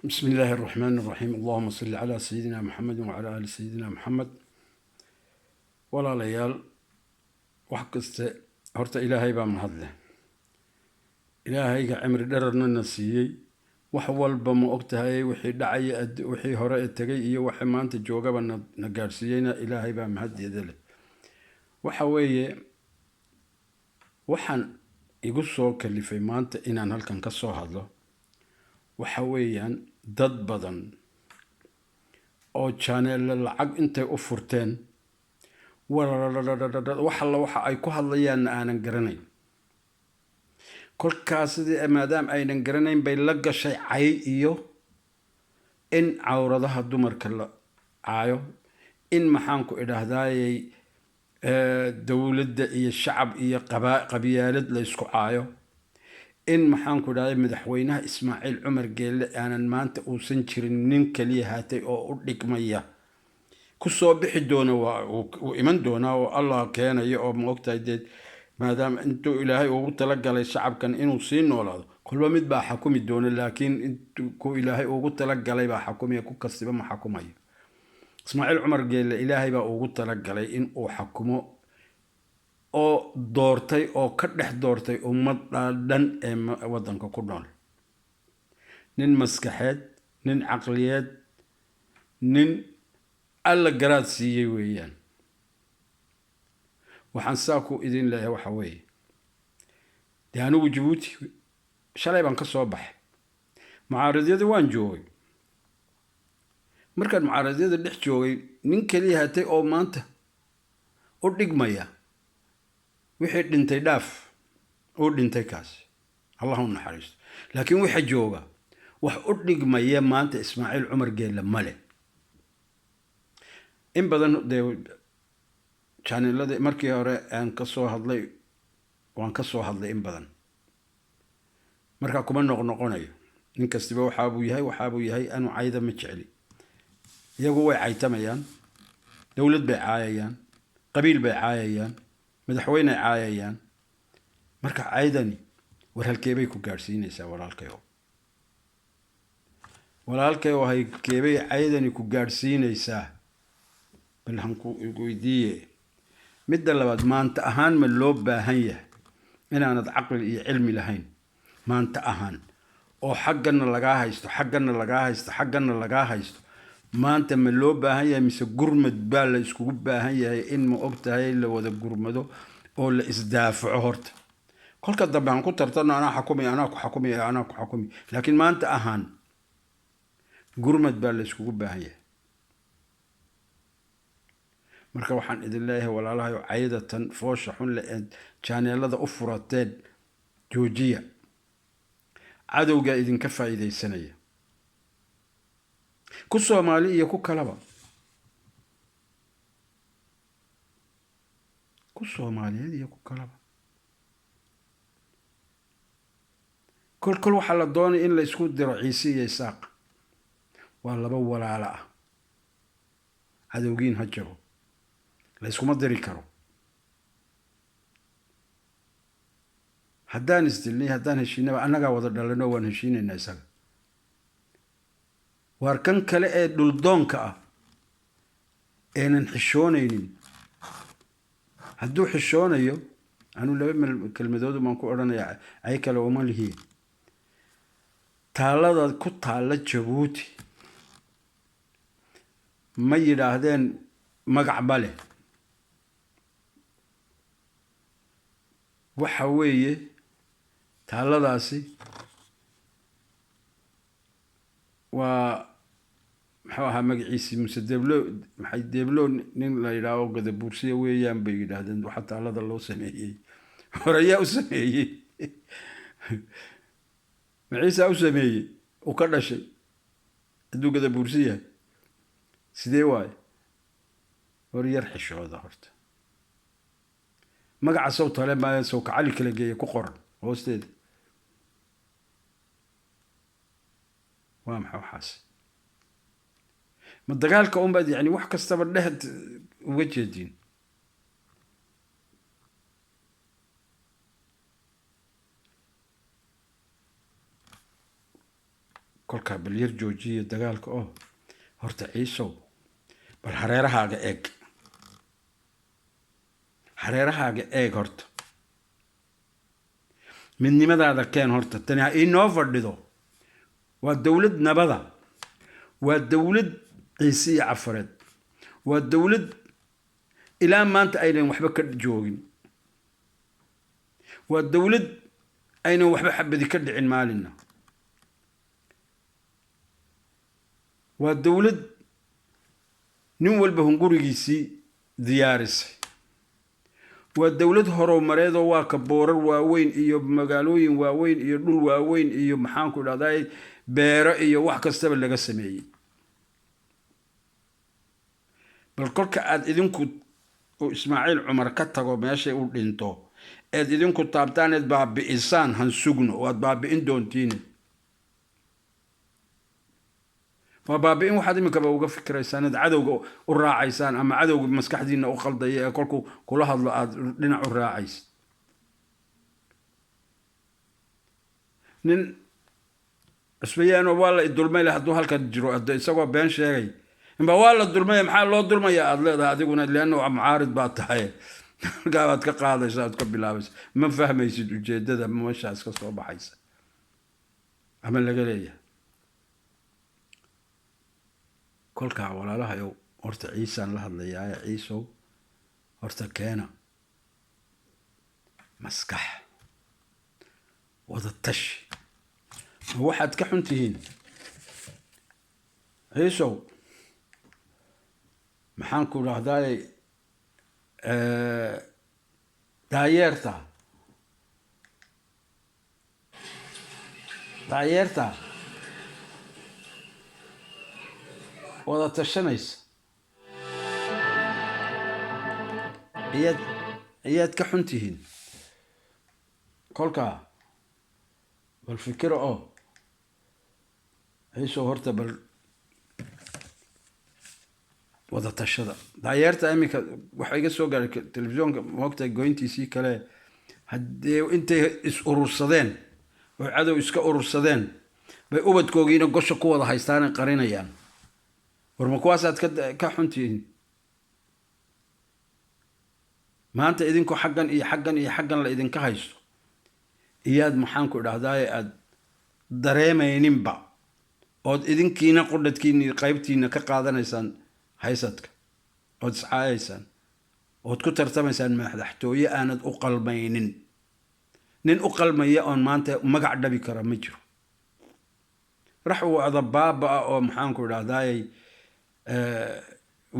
بسم الله الرحمن الرحيم اللهم صل على سيدنا محمد وعلى آل سيدنا محمد ولا ليال وحكست هرت إلهي بام هذله إلهي عمر درنا نسيي وحول بما أقتهاي وحي دعي وحي هراء التجي وحي ما أنت جوجا نجارسينا إلهي بام هدي ذله وحوي وحن يقصوا كلي في ما أنت إن أنا هلكن كسر هذا وحويان dad badan oo channel lacag intay u furteen waxa ay ku hadlayaan aanan garanayn kolkaas maadaama aynan garanayn bay la gashay cay iyo in cawradaha dumarka la caayo in maxaan ku idhaahdayay dawladda iyo shacab iyo qabyaalad la isku caayo in maxaan ku dhahay madaxweynaha Ismaaciil Cumar Geelle aanan maanta uusan jirin nin kaliya haatay oo u dhigmaya ku soo bixi doona oo iman doona oo Allah keenayo oo moogtahay maadaama intuu Ilaahay ugu tala galay shacabkan inuu sii noolaado kulba mid baa xukumi doona laakiin intuu Ilaahay ugu tala galay baa xukumaya ku kasiba ma xukumayo Ismaaciil Cumar Geelle Ilaahay baa ugu tala galay in uu xukumo oo doortay oo ka dhex doortay ummad dhan ee wadanka ku nool nin maskaxeed nin caqliyeed nin alla garaad siiyay weeyaan waxaan saaku idin leeyahay waxa weeye anigu Djibouti shalay baan ka soo baxay mucaaradiyada waan joogay markaan mucaaradiyada dhex joogay nin kaliya hatay oo maanta u dhigmaya wixii dhintay dhaaf oo dhintay kaas Allahu naxariisto laakiin waxa jooga wax u dhigmaya maanta Ismaaciil Cumar Geelle male in badan channelada markii hore aan ka soo hadlay waan ka soo hadlay in badan marka kuma noqonayo nin kastiba waxa uu yahay anu cayda ma jeceli iyagu way caytamayaan dawlad bay caayayaan qabiil bay caayayaan madaxweyne caayayaan marka caydani war halkeebay ku gaarsiinaysaa walaalkayo halkeebay caydani ku gaarsiinaysaa bal han ku weydiiye midda labaad maanta ahaan ma loo baahan yahay inaanad caqli iyo cilmi lahayn maanta ahaan oo xaggana lagaa haysto maanta ma loo baahan yahay mise gurmad baa la iskugu baahan yahay in ma ogtahay la wada gurmado oo la isdaafaco horta kolka dambe aan ku tartano anaa ku xukumi laakiin maanta ahaan gurmad baa la iskugu baahan yahay marka waxaan idin leeyahay walaalahayo caydatan foosha xun la channelada u furateen joojiya cadowga idinka faa'iideysanaya ku Soomaali iyo ku kalaba ku Soomaaliyeed iyo ku kalaba kol waxa la doonay in la isku diro Ciise iyo Isaaq waa laba walaala ah cadowgiin hajabo la iskuma diri karo haddaan isdilnay haddaan heshiinaba annaga wada dhalano waan heshiinaynaa isaga waar kan kale ee dhuldoonka ah eenan xishoonaynin hadduu xishoonayo anu laba kelmadood baan ku odhanayaa ay kale uma lihiin taalada ku taala Djibouti ma yidhaahdeen magac bale waxa weeye taaladaasi waa maxaa ahaa magaciisi Muuse Deeblo nin la yiraahdo Gadabuursiya weeyaan bay yiraahdeen waxa taalada loo sameeyay horeeyaa u sameeyay Ciise u sameeyay oo ka dhashay aduu Gadabuursiya sidee waay hor yar xishooda horta magaca soo tale ma soo kacali kala geeyay ku qoran hoosteeda waa maxaa waxaas ma dagaalka baad yani wax kastaba dhehd uga jeedin kolkaa bal yar joojiya dagaalka oo horta ciisow bal hareerahaaga eeg horta midnimadaada keen horta tani ha inoo fadhido waa dowlad nabada waa dowlad ciise iyo cafareed waa dowlad ilaa maanta aynan waxba ka joogin waa dowlad aynan waxba xabadi ka dhicin maalinna waa dowlad nin walba hungurigiisii diyaarisay waa dowlad horumareedoo waa ka boorar waaweyn iyo magaalooyin waaweyn iyo dhul waaweyn iyo maxaanku idhahdaa beero iyo wax kastaba laga sameeyey bal kolka aad idinku uu ismaaciil cumar ka tago meeshay u dhinto eed idinku taabtaan eed baabi'isaan han sugno waad baabi'in doontiin waa baabi'in waxaad iminkaba uga fikiraysaan eed cadowga u raacaysaan ama cadowga maskaxdiina u khaldaya ee kolkuu kula hadlo aad dhinac u raacaysa nin cusbayaano waa la idulmay leh hadduu halkan jiro isagoo been sheegay inba waa la dulmaya maxaa loo dulmaya aad leedahay adiguna leanna mucaarid baa tahay markaa baad ka qaadaysa aad ka bilaabaysa ma fahmaysid ujeedada meeshaas ka soo baxaysa ama laga leeyahay kolkaa walaalahayow horta ciisaan la hadlayaaye ciisow horta keena maskax wada tashi ma waxaad ka xun tihiin ciisow maxaan ku dhahdaay daayeerta wada tashanaysa ayaad ka xun tihiin kolkaa bal fikiro oo ciisow horta bal wada tashada daayeerta iminka waxa iga soo gaaray telefisyoonka moogta goyntiisii kale haddee intay is urursadeen oo cadow iska urursadeen bay ubadkoogiina gosha ku wada haystaan qarinayaan war ma kuwaasaad ka xuntihiin maanta idinku xaggan iyo xaggan iyo xaggan la idinka haysto iyaad maxaanku idhahdaaye aad dareemayninba ood idinkiina qudhadkiini qaybtiina ka qaadanaysaan haysadka ood iscaayaysaan ood ku tartamaysaan madaxtooye aanad u qalmaynin nin u qalmaya oon maanta magac dhabi kara ma jiro rax uu ada baaba-a oo maxaanku idhahdaayey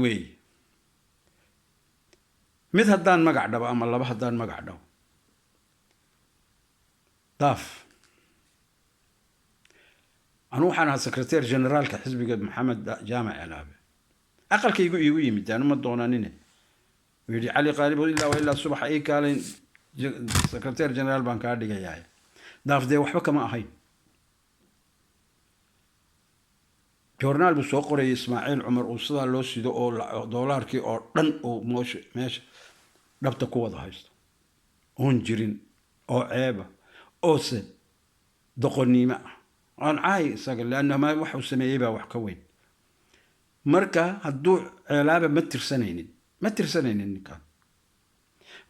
wey mid haddaan magac dhabo ama laba haddaan magac dhabo daaf anu waxaan ahaa secretary generaalka xisbiga maxamed jaamac elaabe aqalkaygu iigu yimid aanu ma doonanine wuu yidhi cali qaalib ilaa wa ilaa subaxa ii kaalayn secretary general baan kaa dhigayaa daaf dee waxba kama ahayn joornaal buu soo qorayay ismaaciil cumar uu sidaa loo sido oo doolaarkii oo dhan uu meesha dhabta ku wada haysto oon jirin oo ceeba oose doqonnimo ah aan caay isaga leanna waxuu sameeyey baa wax ka weyn marka hadduu ceelaaba ma tirsanaynin ninkan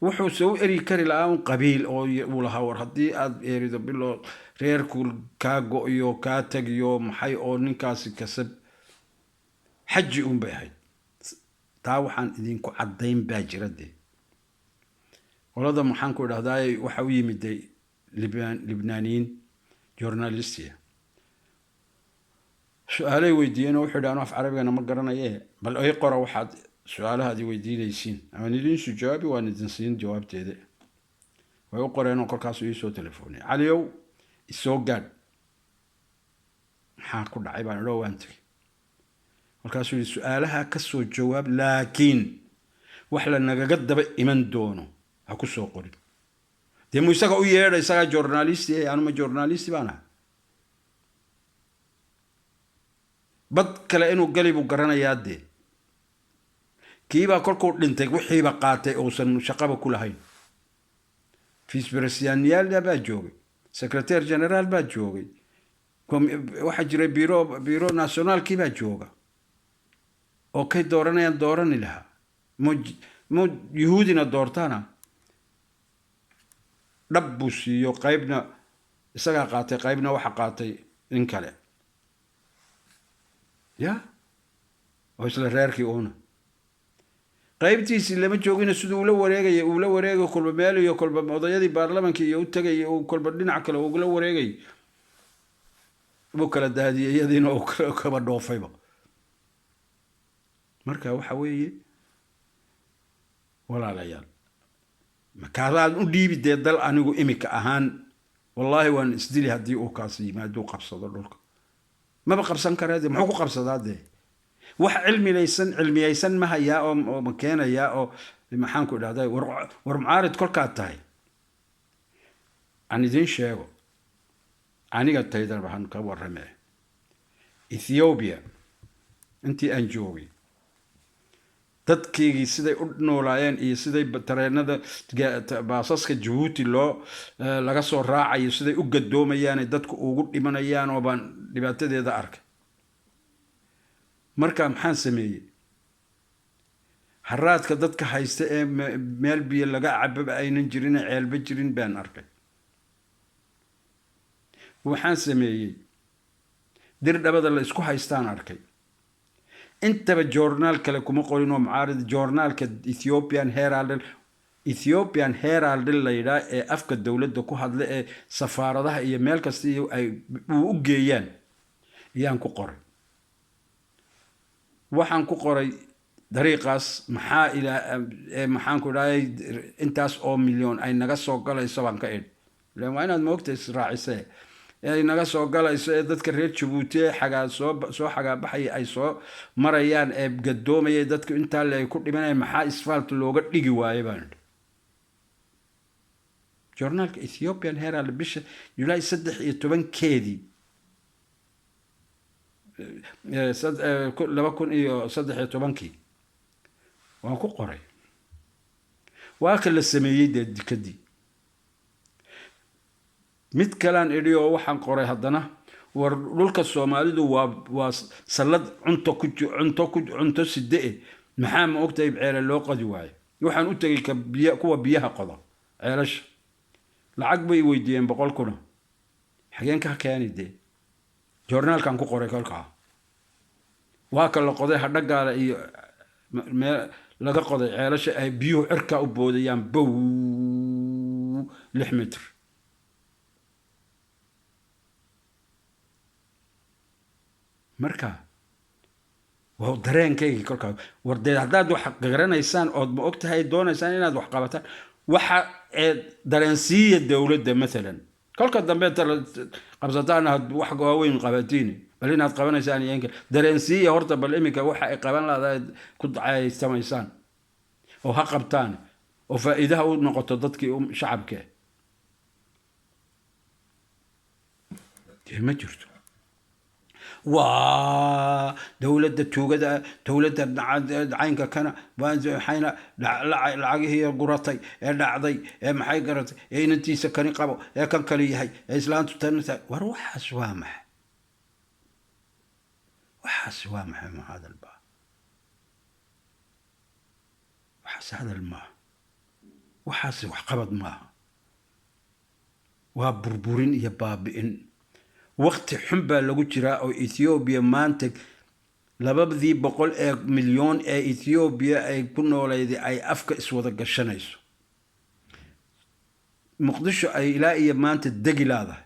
wuxuu soo eri kari lahaa un qabiil oo uu lahaa war haddii aad eerido biloo reerku kaa go-iyo kaa tagiyo maxay oo ninkaasi kasab xaji un bay ahayd taa waxaan idinku caddayn baa jira dee qolada maxaan ku idhahdaay waxa u yimiday libnaaniyiin journalistia su-aalay weydiiyeen oo wuxuu idhi anu af carabigana ma garanaye bal ay qora waxaad su-aalahaad i weydiinaysiin aan idinsu jawaabi waan idin siin jawaabteeda way u qoreenoo kolkaasuu iisoo telefoonay caliyow isoo gaadh maxaa ku dhacay baan idhoo waan tegay markaasuu yihi su-aalaha ka soo jawaab laakiin wax la nagaga daba iman doono ha ku soo qorin dee mu isaga u yeedha isagaa journalisti anuma journalisti baan aha bad kale inuu gali buu garanayaa dee kiibaa kolkuu dhintay wixiiba qaatay uusan shaqaba ku lahayn vice presidential baa joogay secretary general baa joogay waxaa jiray biro nationaalkii baa jooga oo kay dooranayaan doorani lahaa mo yuhuudina doortana dhab buu siiyo qaybna isagaa qaatay qaybna waxa qaatay in kale ya oo isla reerkii uuna qaybtiisii lama joogina siduu ula wareegay kolba meel iyo kolba odayadii baarlamaanka iyo u tagay uu kolba dhinac kale ugula wareegay buu kala daadiyay iyadiina uu kaba dhoofayba marka waxa weeye walaalayaal makaadaan u dhiibi dee dal anigu imika ahaan wallaahi waan isdili haddii uu kaas yimaaduu qabsado dhulka maba qabsan karaa dee muxuu ku qabsadaa dee wax cilmiyaysan ma hayaa oo ma keenayaa oo maxaan ku idhahdaa war mucaarid kolkaad tahay aan idiin sheego aniga taydan waxaan ka warramee Ethiopia intii aan joogay dadkeygii siday u noolaayeen iyo siday tareenada baasaska Djibouti laga soo raacayo siday u gadoomayaan dadku ugu dhimanayaan oo baan dhibaatadeeda arkay marka maxaan sameeyay haraadka dadka haysta ee meel biyo laga cabba aynan jirin ceelba jirin baan arkay waxaan sameeyay dir dhabada la isku haystaan arkay intaba joornaal kale kuma qorin oo mucaarid joornaalka Ethiopian Herald la yidhaa ee afka dowladda ku hadla ee safaaradaha iyo meel kasta ay u geeyaan ayaan ku qoray waxaan ku qoray dariiqaas maxaan ku dhahay intaas oo milyan ay naga soo galayso baan ka idhi leen waa inaad moogtay israacisee ay naga soo galayso ee dadka reer Djibouti soo xagaabaxaya ay soo marayaan ee gadoomayay dadku intaa le ay ku dhimanayaan maxaa isfaalt looga dhigi waayay baan joornaalka Ethiopian Herald bisha July 13 2013 waan ku qoray waa kala sameeyay dadkadii mid kalaan idhi oo waxaan qoray haddana war dhulka Soomaalidu waa salad cunto sidee maxaa ma ogtay ceela loo qadi waayay waxaan u tagay kuwa biyaha qoda ceelasha lacag bay weydiiyeen 100 kun xageen ka keenay joornaalkan ku qoray kolkaa waa kala qoday hadhagaala iyo meel laga qoday ceelasha ay biyuhu cirka u boodayaan bow 6 mitir marka waa dareenkayga kolkaa wardeed haddaad wax garanaysaan ood ma ogtahay doonaysaan inaad wax qabataan waxa dareensiiya dowladda maalan kolka dambe qabsataan wax waaweyn qabatiin bal inaad qabanaysaan iyo inka dareensiiya horta bal imika waxa ay qaban lahayd ku dacay samaysaan oo ha qabtaan oo faa'iidaha u noqoto dadkii shacabka ma jirto دولة توجد دولة عينك كنا حين لعجه قرطي لعضي محي قرطي نتي سكني قبو كان كلي هاي إسلام تنت وروح سوامح وحسوامح مع هذا الباب وحس هذا الماء وحس وحقبض ماء وبربورين يا بابين وقت حنبا لغو جرا او اثيوبيا مانتك لبابدي 100 مليون اي اثيوبيا اي كنوليدي اي افكا اسودا غشنيسو مقدشو اي الى مانت دغيلاده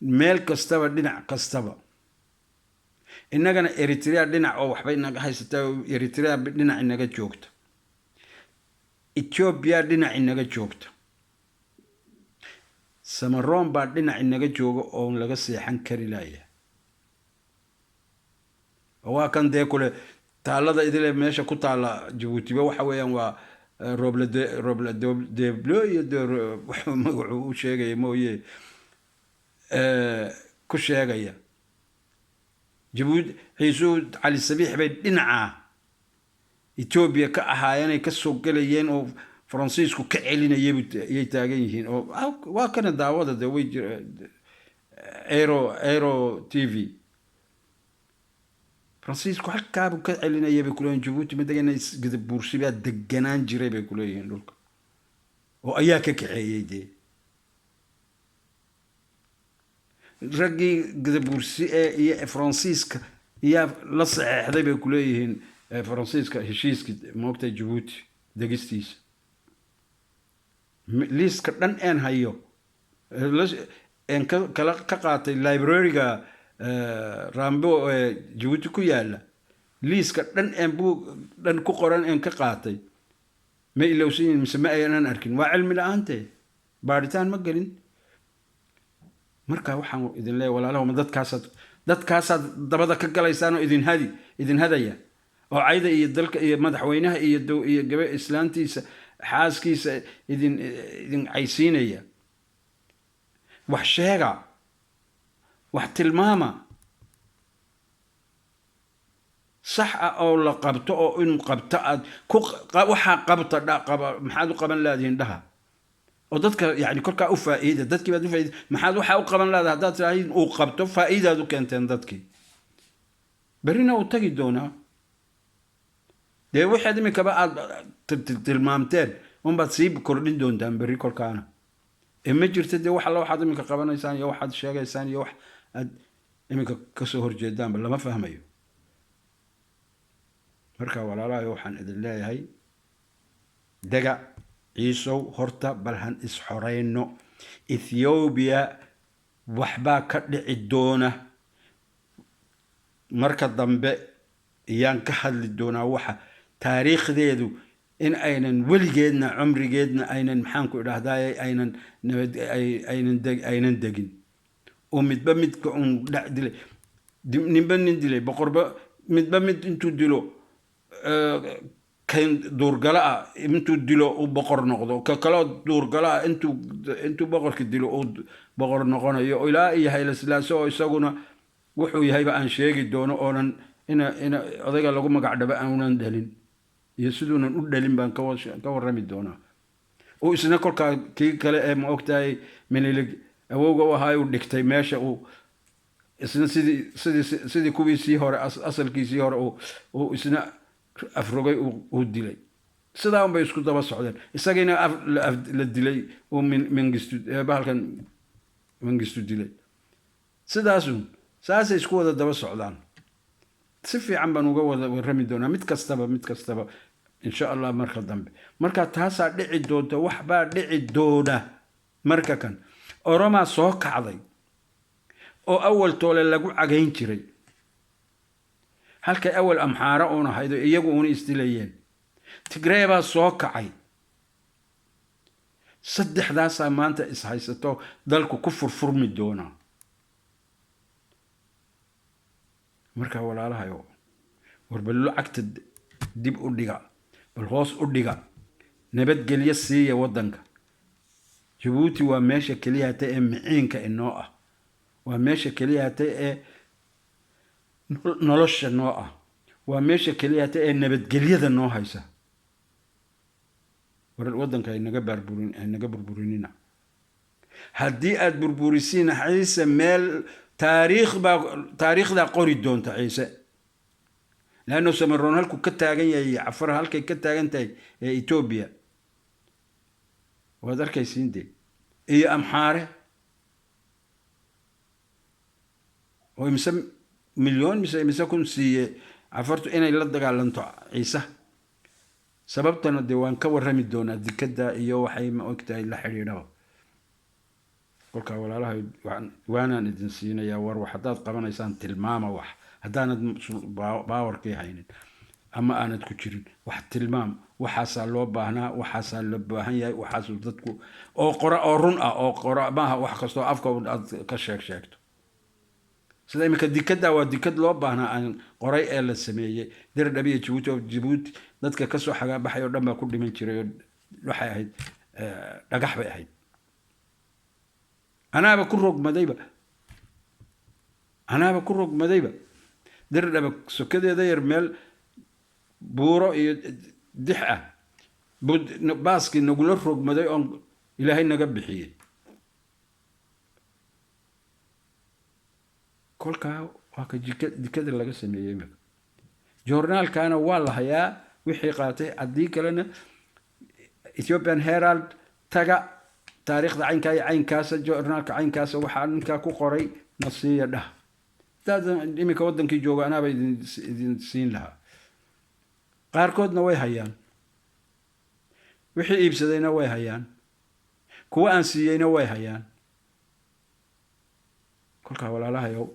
ميل كستبا دينا كستبا انغنا اريتريا دينا او waxbay naga haysata اريتريا دينا inaga joogto اثيوبيا دينا inaga joogto سمرون بعد دينا إنك جوجو أو لقى سيحن كريلاية هو كان ده كله تعالى ده إذا ماشى كنت على جيبوتي بوحوي أنوا روبلا دي بلو يدور مقعو شيء مويه كل شيء جاية جيبوت حيسو على السبيح بيت دينا إثيوبيا كأحيانا كسوق كليين أو فرانسيسكو كعلينا يتاجين هنا وكان دعوة دوي ايرو تي في فرانسيسكو halkaa buu ka celinaya bay kuleeyihin jabuuti ma degana gadabuursi baa deganaan jiray bay kuleeyihiin dhulka oo ayaa ka kaxeeyey dee raggii gadabuursi iyo faransiiska iyaa la saxeexday bay kuleeyihiin faransiiska heshiiskii moogtay jabuuti degistiisa liiska dhan een hayo een kala ka qaatay library-ga rambo jabuuti ku yaala liiska dhan een buu dhan ku qoran een ka qaatay ma ilowsin mise ma aynan arkin waa cilmi la'aantee baaritaan ma gelin marka waxaan idin leeyahay walaalaha ma dadkaasaad dabada ka galaysaan oo idin hadaya oo cayda iyo dalka iyo madaxweynaha iyo gabe islaantiisa xaaskiisa idin caysiinaya wax sheega wax tilmaama صح أو لقبته أو إن قبته وحى قبته محاد قبل لا دين ده وضدك يعني كل كأو فائدة ضدك بدو فائدة محاد وحى قبل لا ده تراهين أو قبته فائدة ذو كانت ضدك برينا وتجد دونا ده واحد من كبا تلمامتين هم بتصيب كردين دون دم بري كل كأنا إما جرت ده واحد من كقبنا إنسان يا واحد شاقة إنسان يا واحد إما كسهر جدا بلا ما فهميه marka walaalahay waxaan idin leeyahay daga ciisow horta balhan isxoreyno Ethiopia waxba ka dhici doona marka dambe iyaan ka hadli doonaa waxa taariikhdeedu in aynan weligeedna cumrigeedna aynan maxaan ku idhaahdaa aynan degin oo midba midka un dilay ninba nin dilay boqorba midba mid intuu dilo كان دورجلا انتو دلو بقر نقضو ككلا دورجلا انتو بقر كدلو بقر نقنا يو لا اي هاي السلاسو يسقونا وحو يهي بان شيغي دونو اونن انا odayga lagu magac dhaba aanan dhalin iyo sidoo aan u dhalin baan ka warrami doona oo isna kolka kii kale ee ma ogtahay minilig awowga waxa uu dhigtay meesha uu isna sidii kuwiisii hore asalkiisii hore oo isna afrogay uu dilay sidaa un bay isku daba socdeen isagina la dilay oo Mengistu bahalkan Mengistu dilay sidaasun saasay isku wada daba socdaan si fiican baan uga wada warrami doonaa mid kastaba insha Allah marka dambe marka taasaa dhici doonta wax baa dhici doona marka kan Oroma soo kacday oo awal toole lagu cagayn jiray halka awal amxaara oo haydo iyagu uun istilayeen Tigray baa soo kacay saddexdaas maanta is haysato dalku ku furfurmi doona marka walaalahayo warbal lacagta dib u dhiga bal hoos u dhiga nabadgelyo siiya wadanka Djibouti waa meesha kaliya ee miciinka inoo ah waa meesha kaliya ee nolosha noo ah waa meesha kaliya ee nabadgelyada noo haysa wadanka inaga burburinina haddii aad burburisiin Ciise meel taariikhda qori doonta Ciise laano Samaroon halku ka taagan yahay Afar halkay ka taagan tahay Ethiopia waad arkaysiin iyo Amxaare oo imsa مليون مثلا كن سي عفرت إنا إلا دجالنتو عيسى سببتنا الديوان كور رمي دونا دكدا إيو حي ما وقتها إلا حريرة قولك ولا الله وانا ندنسينا يا ور وحدات قبنا إنسان تلمامة وح هدانا باور كي هينين أما أنا تكشرين واحد تلمام وحصل لوبا هنا وحصل لوبا هنا وحصل ضدكو أو قراء أو رنقة أو قراء ما وحكستو أفكو كشاكتو سلام إمك ديكدا وديكد لوبا هنا عن قراء إلا السمية دير النبي جيبوتي ضدك كسو حاجة بحي ودم كل من شري لحي هيد رجح بقى هيد أنا بكون رق مديبة دير النبي سكده دير مال بورو دحة بود باسكي نقول رق مديبة إلى هاي نجب بحيه kolkaa waa ka jikada laga sameeyey imika joornaalkana waa la hayaa wixii qaatay haddii kalena Ethiopian Herald taga taariikhda caynkaa iyo caynkaasa joornaalka caynkaasa waxaa ninkaa ku qoray nasiya dhah dad imika wadankii jooga anaaba idin siin lahaa qaarkoodna way hayaan wixii iibsadayna way hayaan kuwa aan siiyeyna way hayaan kolkaa walaalahayow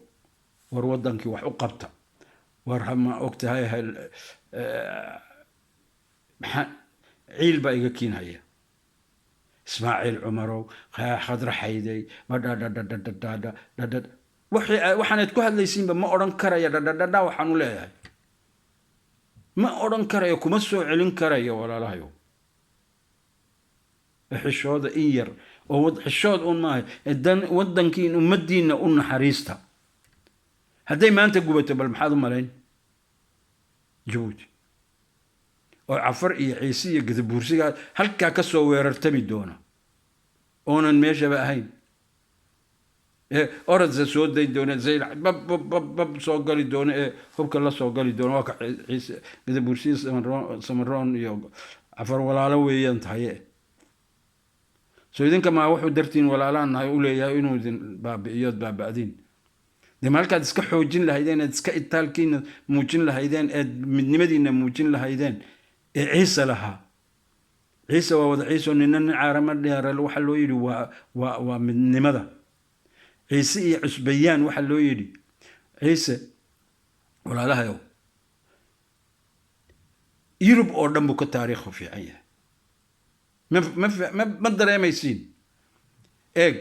war wadankii wax u qabta war hama ogtahay ciil baa iga kiinhaya ismaaciil cumarow khadra xayday waxaanayd ku hadlaysiinba ma odhan karaya dhadhadhadha waxaan u leeyahay ma odhan karayo kuma soo celin karayo walaalahayow xishooda in yar oo xishood un maahay wadankiin ummadiina u naxariista hadday maanta gubato bal maxaad u malayn jabuuti oo cafar iyo ciise iyo gadabuursigaa halkaa ka soo weerartami doona oonan meeshaba ahayn orodsa soo day doona bab soo gali doona ee hubka la soo gali doona waa ka ciise gadabuursiya samaroon iyo cafar walaalo weeyaan tahaye soo idinka maa wuxuu dartiin walaalaan nahay u leeyahay inuu idin baabi'iyood baaba'diin dee maalkaad iska xoojin lahaydeen eed iska itaalkiina muujin lahaydeen eed midnimadiina muujin lahaydeen ee ciise lahaa ciise waa wada ciise oo nina nin caarama dheera waxaa loo yidhi waa midnimada ciise iyo cusbayaan waxaa loo yidhi ciise walaalahayow yurub oo dhan buu ka taariikhu fiican yahay ما dareemaysiin eeg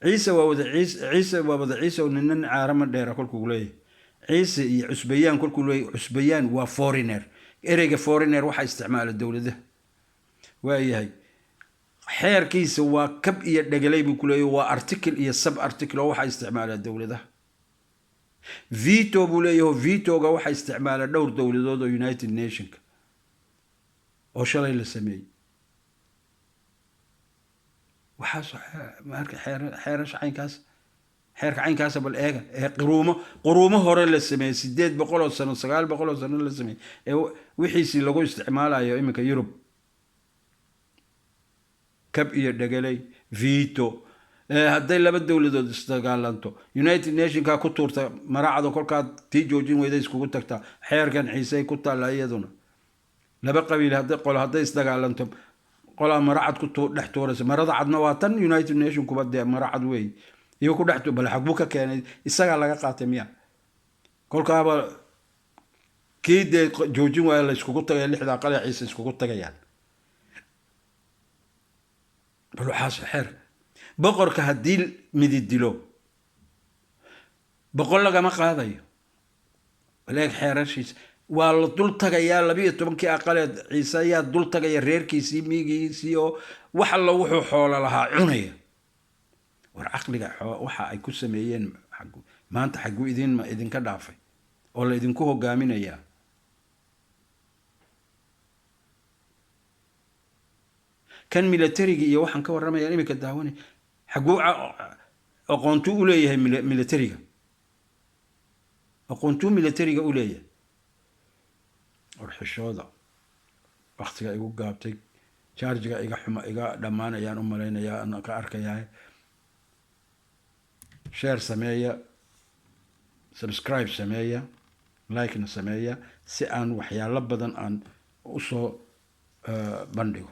ciise waa wada ciise oo nin caarama dheera kolkuu leeyahay ciise iyo cusbayaan kolkuu leeyahay cusbayaan waa foreigner ereyga foreigner waxaa isticmaala dowladaha waayahay xeerkiisa waa kab iyo dhagalay buu ku leeyahay waa article iyo sub article oo waxaa isticmaala dowladaha veto buu leeyahay vetoga waxaa isticmaala dhowr dowladood oo United Nationka oo shalay la sameeyey waxaas marka xeerasha caynkaas xeerka caynkaas bal eega ee quruumo hore la sameeyay 800 sano 900 sano la sameeyay ee wixiisi lagu isticmaalayo iminka Yurub kab iyo dhagalay veto hadday laba dowladood isdagaalanto United Nationka ku tuurta maraacado kolkaad tii joojin weyday iskugu tagtaa xeerkan ciise ku taala iyaduna laba qabiil hadday isdagaalanto qola maracad ku dhex tuuraysa marada cadna waa tan United Nation kuba de maracad weey iyo ku dhex bal xaq buu ka keenay isaga laga qaatay miya kolkaaba kiide joojin waa la iskugu tagay lixda qala ciise iskugu tagayaan bal waxaas xeer boqorka hadii midi dilo boqol lagama qaadayo walaak xeerashiis waa la dul tagayaa 12 aqaleed ciise ayaa dul tagaya reerkiisii miigiisii oo waxa la wuxuu xoolo lahaa cunaya war aqliga waxa ay ku sameeyeen maanta xagu idinka dhaafay oo la idinku hogaaminaya kan militariga iyo waxaan ka warramaya imika daawane xagu aqoontu u leeyahay militariga aqoontu militariga u leeyahay warxishooda waqtiga igu gaabtay charge-ga iga dhamaanayaan u maleynaya aan ka arkayaa share sameeya subscribe sameeya like na sameeya si aan waxyaalo badan aan u soo bandhigo